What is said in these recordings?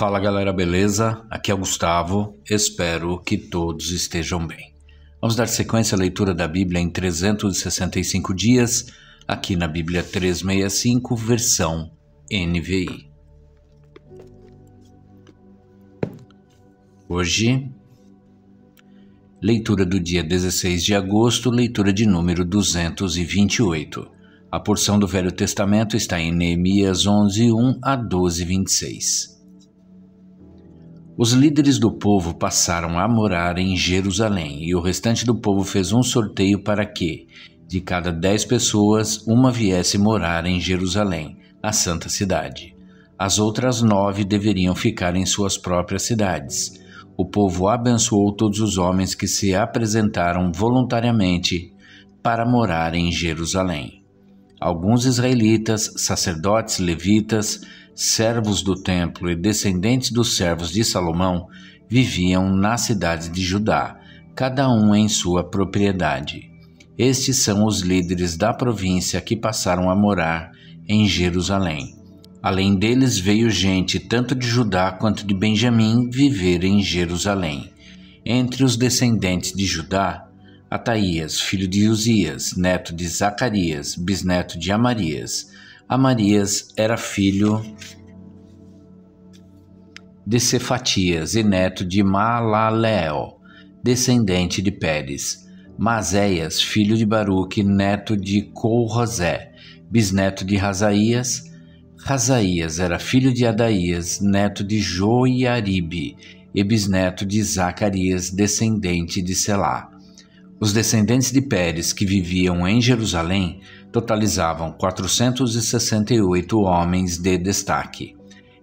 Fala galera, beleza? Aqui é o Gustavo, espero que todos estejam bem. Vamos dar sequência à leitura da Bíblia em 365 dias, aqui na Bíblia 365, versão NVI. Hoje, leitura do dia 16 de agosto, leitura de número 228. A porção do Velho Testamento está em Neemias 11, 1 a 12, 26. Os líderes do povo passaram a morar em Jerusalém, e o restante do povo fez um sorteio para que, de cada 10 pessoas, uma viesse morar em Jerusalém, a santa cidade. As outras 9 deveriam ficar em suas próprias cidades. O povo abençoou todos os homens que se apresentaram voluntariamente para morar em Jerusalém. Alguns israelitas, sacerdotes, levitas, servos do templo e descendentes dos servos de Salomão viviam nas cidades de Judá, cada um em sua propriedade. Estes são os líderes da província que passaram a morar em Jerusalém. Além deles veio gente tanto de Judá quanto de Benjamim viver em Jerusalém. Entre os descendentes de Judá, Ataías, filho de Uzias, neto de Zacarias, bisneto de Amarias. Amarias era filho de Cefatias e neto de Malaleel, descendente de Pérez. Mazéias, filho de Baruque, neto de Colrosé, bisneto de Razaías. Razaías era filho de Adaías, neto de Joiaribe e bisneto de Zacarias, descendente de Selá. Os descendentes de Pérez que viviam em Jerusalém totalizavam 468 homens de destaque.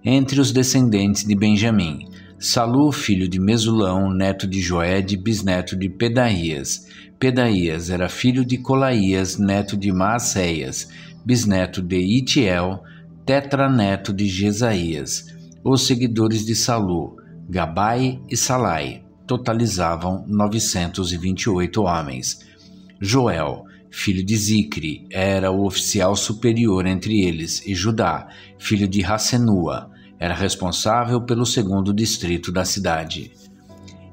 Entre os descendentes de Benjamim, Salu, filho de Mesulão, neto de Joed, bisneto de Pedaías. Pedaías era filho de Colaías, neto de Maacéias, bisneto de Itiel, tetraneto de Jesaías. Os seguidores de Salu, Gabai e Salai, totalizavam 928 homens. Joel, filho de Zicre, era o oficial superior entre eles, e Judá, filho de Rassenua, era responsável pelo segundo distrito da cidade.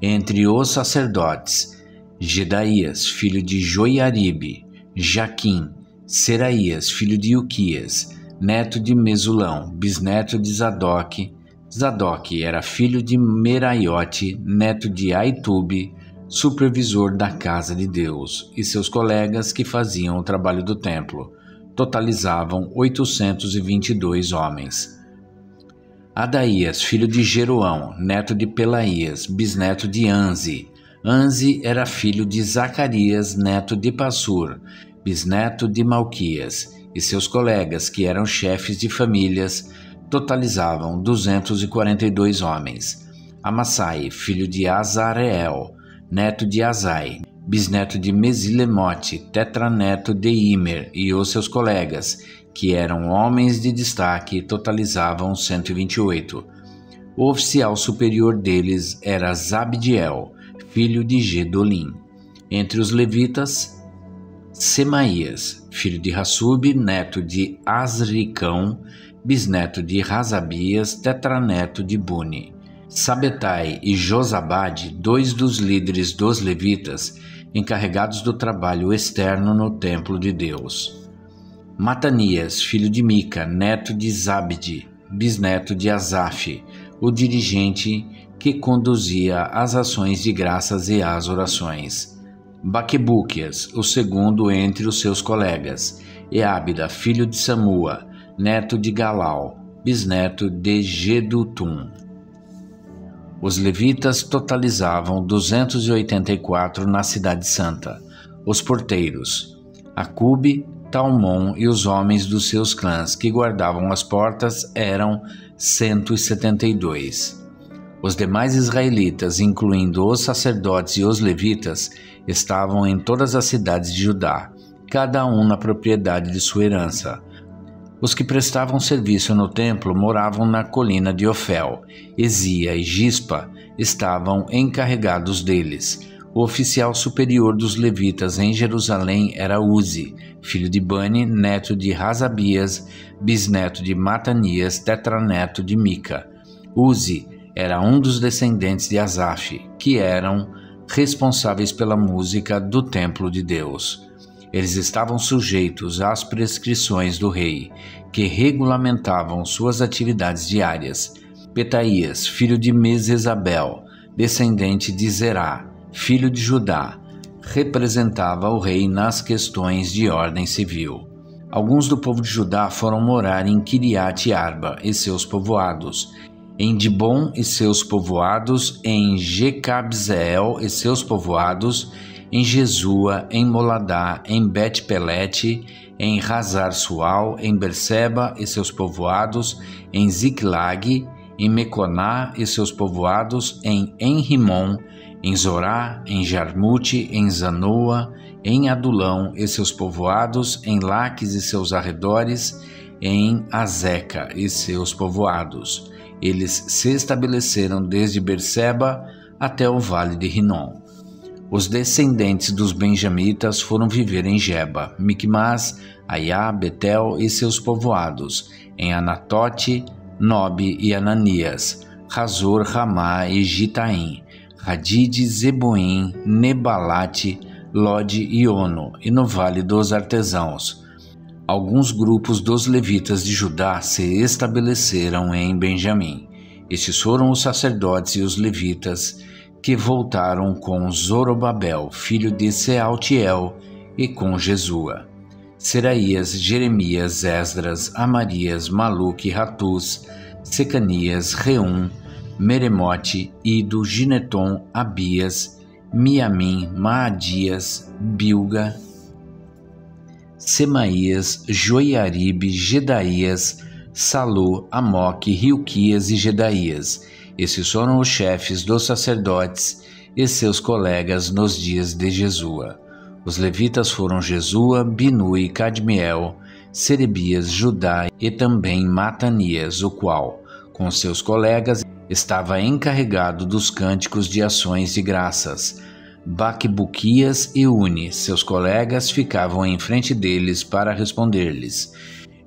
Entre os sacerdotes, Gedaías, filho de Joiaribe, Jaquim, Seraías, filho de Uquias, neto de Mesulão, bisneto de Zadoque. Zadoque era filho de Meraiote, neto de Aitube, supervisor da casa de Deus, e seus colegas que faziam o trabalho do templo. Totalizavam 822 homens. Adaías, filho de Jeroão, neto de Pelaías, bisneto de Anzi. Anzi era filho de Zacarias, neto de Passur, bisneto de Malquias, e seus colegas, que eram chefes de famílias, totalizavam 242 homens. Amassai, filho de Azareel, neto de Azai, bisneto de Mesilemote, tetraneto de Imer, e os seus colegas, que eram homens de destaque, totalizavam 128. O oficial superior deles era Zabdiel, filho de Gedolim. Entre os levitas, Semaías, filho de Hassub, neto de Azricão, bisneto de Razabias, tetraneto de Buni. Sabetai e Josabade, 2 dos líderes dos levitas, encarregados do trabalho externo no templo de Deus. Matanias, filho de Mica, neto de Zabde, bisneto de Asaf, o dirigente que conduzia as ações de graças e as orações. Baquebúquias, o segundo entre os seus colegas. Eábida, filho de Samua, neto de Galal, bisneto de Gedutum. Os levitas totalizavam 284 na cidade santa. Os porteiros, Acube, Talmon e os homens dos seus clãs que guardavam as portas eram 172. Os demais israelitas, incluindo os sacerdotes e os levitas, estavam em todas as cidades de Judá, cada um na propriedade de sua herança. Os que prestavam serviço no templo moravam na colina de Ofel. Ezia e Gispa estavam encarregados deles. O oficial superior dos levitas em Jerusalém era Uzi, filho de Bani, neto de Razabias, bisneto de Matanias, tetraneto de Mica. Uzi era um dos descendentes de Asaf, que eram responsáveis pela música do templo de Deus. Eles estavam sujeitos às prescrições do rei, que regulamentavam suas atividades diárias. Petaías, filho de Mesesabel, descendente de Zerá, filho de Judá, representava o rei nas questões de ordem civil. Alguns do povo de Judá foram morar em Quiriate Arba e seus povoados, em Dibon e seus povoados, em Jecabzeel e seus povoados, em Jesua, em Moladá, em Bet-Pelete, em Hazar-Sual, em Berseba e seus povoados, em Ziklag, em Meconá e seus povoados, em Enrimon, em Zorá, em Jarmute, em Zanoa, em Adulão e seus povoados, em Laques e seus arredores, em Azeca e seus povoados. Eles se estabeleceram desde Berseba até o vale de Rinom. Os descendentes dos benjamitas foram viver em Geba, Micmas, Aiá, Betel e seus povoados, em Anatote, Nobe e Ananias, Razor, Ramá e Gitaim, Hadid, Zeboim, Nebalate, Lode e Ono, e no Vale dos Artesãos. Alguns grupos dos levitas de Judá se estabeleceram em Benjamim. Estes foram os sacerdotes e os levitas que voltaram com Zorobabel, filho de Sealtiel, e com Jesua. Seraías, Jeremias, Esdras, Amarias, Maluque, Ratus, Secanias, Reum, Meremote, Ido, Gineton, Abias, Miamim, Maadias, Bilga, Semaías, Joiaribe, Gedaías, Salu, Amoque, Hilquias e Gedaías. Esses foram os chefes dos sacerdotes e seus colegas nos dias de Jesua. Os levitas foram Jesua, Binui, Cadmiel, Serebias, Judá e também Matanias, o qual, com seus colegas, estava encarregado dos cânticos de ações de graças. Baquebuquias e Uni, seus colegas, ficavam em frente deles para responder-lhes.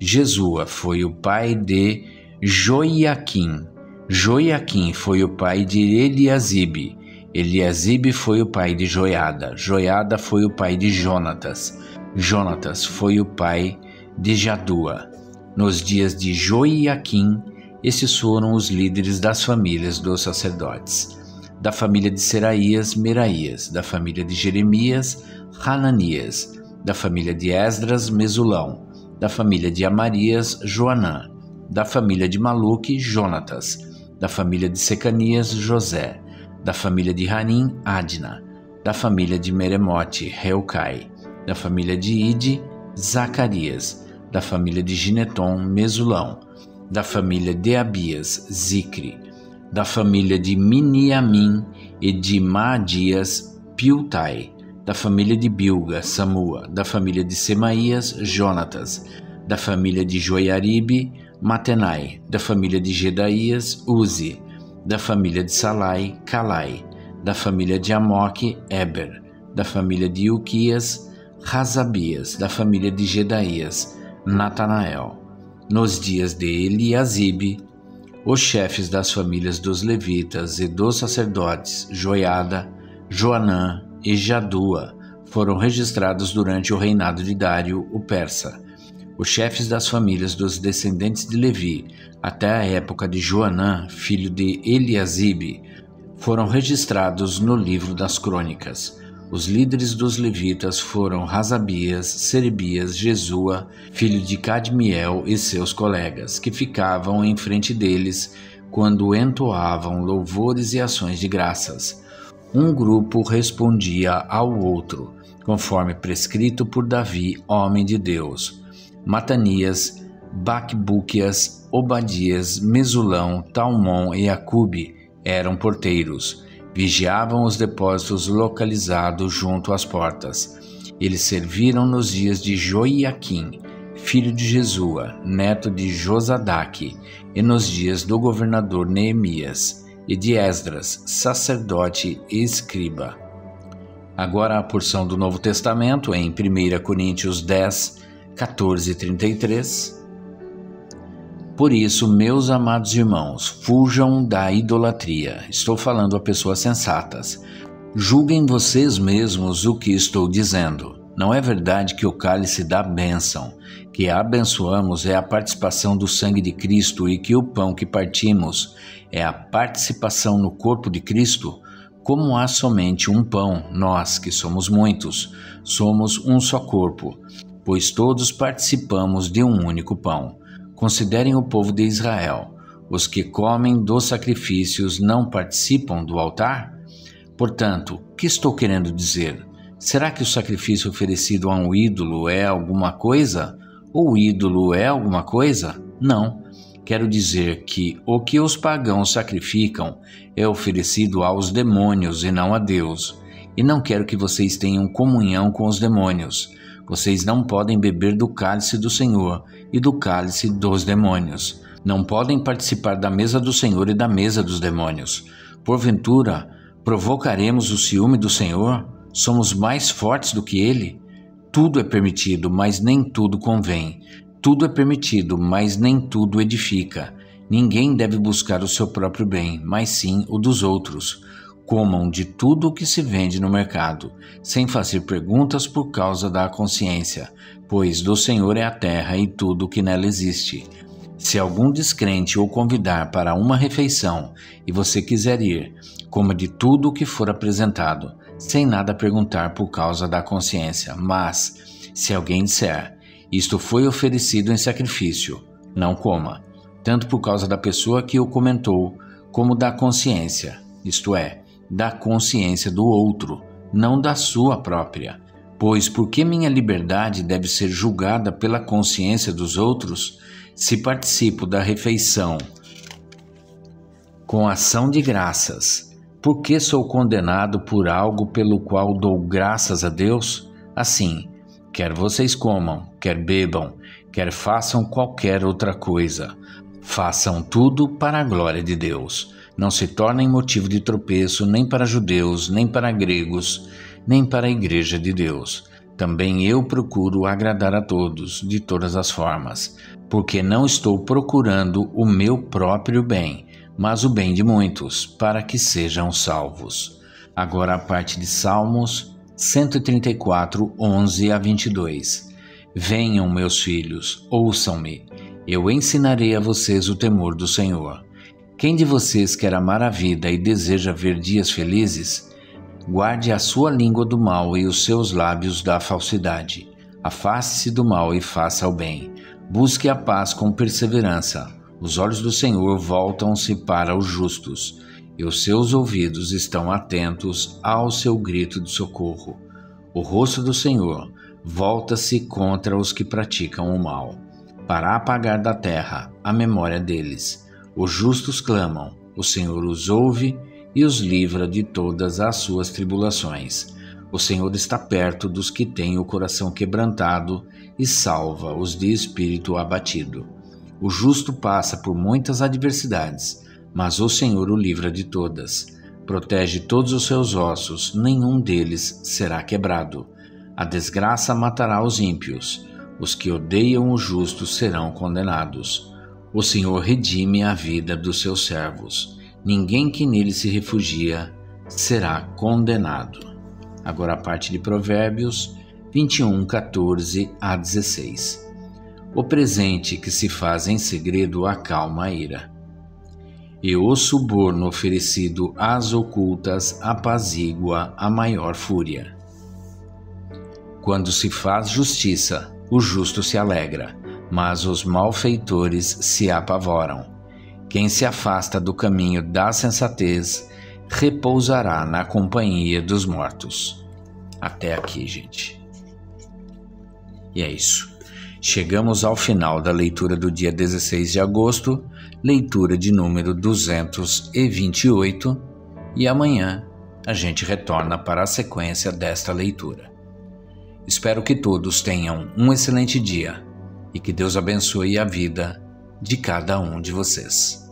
Jesua foi o pai de Joiaquim. Joiaquim foi o pai de Eliasibe. Eliasibe foi o pai de Joiada. Joiada foi o pai de Jonatas. Jonatas foi o pai de Jadua. Nos dias de Joiaquim, esses foram os líderes das famílias dos sacerdotes. Da família de Seraías, Meraías. Da família de Jeremias, Hananias. Da família de Esdras, Mesulão. Da família de Amarias, Joanã. Da família de Maluque, Jonatas. Da família de Secanias, José. Da família de Hanim, Adna. Da família de Meremote, Reucai. Da família de Ide, Zacarias. Da família de Gineton, Mesulão. Da família de Abias, Zicre. Da família de Miniamim e de Maadias, Piltai. Da família de Bilga, Samua. Da família de Semaías, Jonatas. Da família de Joiaribe, Matenai. Da família de Gedaías, Uzi. Da família de Salai, Calai. Da família de Amoque, Eber. Da família de Ilquias, Razabias. Da família de Gedaías, Natanael. Nos dias de Eliasibe, os chefes das famílias dos levitas e dos sacerdotes, Joiada, Joanã e Jadua, foram registrados durante o reinado de Dário, o persa. Os chefes das famílias dos descendentes de Levi, até a época de Joanã, filho de Eliasibe, foram registrados no livro das crônicas. Os líderes dos levitas foram Razabias, Serebias, Jesua, filho de Cadmiel e seus colegas, que ficavam em frente deles quando entoavam louvores e ações de graças. Um grupo respondia ao outro, conforme prescrito por Davi, homem de Deus. Matanias, Baquebuquias, Obadias, Mesulão, Talmon e Acube eram porteiros. Vigiavam os depósitos localizados junto às portas. Eles serviram nos dias de Joiaquim, filho de Jesua, neto de Josadaque, e nos dias do governador Neemias, e de Esdras, sacerdote e escriba. Agora a porção do Novo Testamento em 1 Coríntios 10, 14 e 33. Por isso, meus amados irmãos, fujam da idolatria. Estou falando a pessoas sensatas. Julguem vocês mesmos o que estou dizendo. Não é verdade que o cálice da bênção que abençoamos é a participação do sangue de Cristo e que o pão que partimos é a participação no corpo de Cristo? Como há somente um pão, nós, que somos muitos, somos um só corpo, pois todos participamos de um único pão. Considerem o povo de Israel. Os que comem dos sacrifícios não participam do altar? Portanto, o que estou querendo dizer? Será que o sacrifício oferecido a um ídolo é alguma coisa? Ou o ídolo é alguma coisa? Não. Quero dizer que o que os pagãos sacrificam é oferecido aos demônios e não a Deus. E não quero que vocês tenham comunhão com os demônios. Vocês não podem beber do cálice do Senhor e do cálice dos demônios. Não podem participar da mesa do Senhor e da mesa dos demônios. Porventura, provocaremos o ciúme do Senhor? Somos mais fortes do que Ele? Tudo é permitido, mas nem tudo convém. Tudo é permitido, mas nem tudo edifica. Ninguém deve buscar o seu próprio bem, mas sim o dos outros. Comam de tudo o que se vende no mercado, sem fazer perguntas por causa da consciência, pois do Senhor é a terra e tudo o que nela existe. Se algum descrente o convidar para uma refeição e você quiser ir, coma de tudo o que for apresentado, sem nada perguntar por causa da consciência. Mas, se alguém disser, isto foi oferecido em sacrifício, não coma, tanto por causa da pessoa que o comentou, como da consciência, isto é, da consciência do outro, não da sua própria. Pois por que minha liberdade deve ser julgada pela consciência dos outros? Se participo da refeição com ação de graças, por que sou condenado por algo pelo qual dou graças a Deus? Assim, quer vocês comam, quer bebam, quer façam qualquer outra coisa, façam tudo para a glória de Deus. Não se tornem motivo de tropeço nem para judeus, nem para gregos, nem para a igreja de Deus. Também eu procuro agradar a todos, de todas as formas, porque não estou procurando o meu próprio bem, mas o bem de muitos, para que sejam salvos. Agora a parte de Salmos 134, 11 a 22. Venham, meus filhos, ouçam-me, eu ensinarei a vocês o temor do Senhor. Quem de vocês quer amar a vida e deseja ver dias felizes? Guarde a sua língua do mal e os seus lábios da falsidade. Afaste-se do mal e faça o bem. Busque a paz com perseverança. Os olhos do Senhor voltam-se para os justos, e os seus ouvidos estão atentos ao seu grito de socorro. O rosto do Senhor volta-se contra os que praticam o mal, para apagar da terra a memória deles. Os justos clamam, o Senhor os ouve e os livra de todas as suas tribulações. O Senhor está perto dos que têm o coração quebrantado e salva os de espírito abatido. O justo passa por muitas adversidades, mas o Senhor o livra de todas. Protege todos os seus ossos, nenhum deles será quebrado. A desgraça matará os ímpios, os que odeiam o justo serão condenados. O Senhor redime a vida dos seus servos. Ninguém que nele se refugia será condenado. Agora a parte de Provérbios 21, 14 a 16. O presente que se faz em segredo acalma a ira, e o suborno oferecido às ocultas apazigua a maior fúria. Quando se faz justiça, o justo se alegra, mas os malfeitores se apavoram. Quem se afasta do caminho da sensatez repousará na companhia dos mortos. Até aqui, gente. E é isso. Chegamos ao final da leitura do dia 16 de agosto, leitura de número 228, e amanhã a gente retorna para a sequência desta leitura. Espero que todos tenham um excelente dia e que Deus abençoe a vida de cada um de vocês.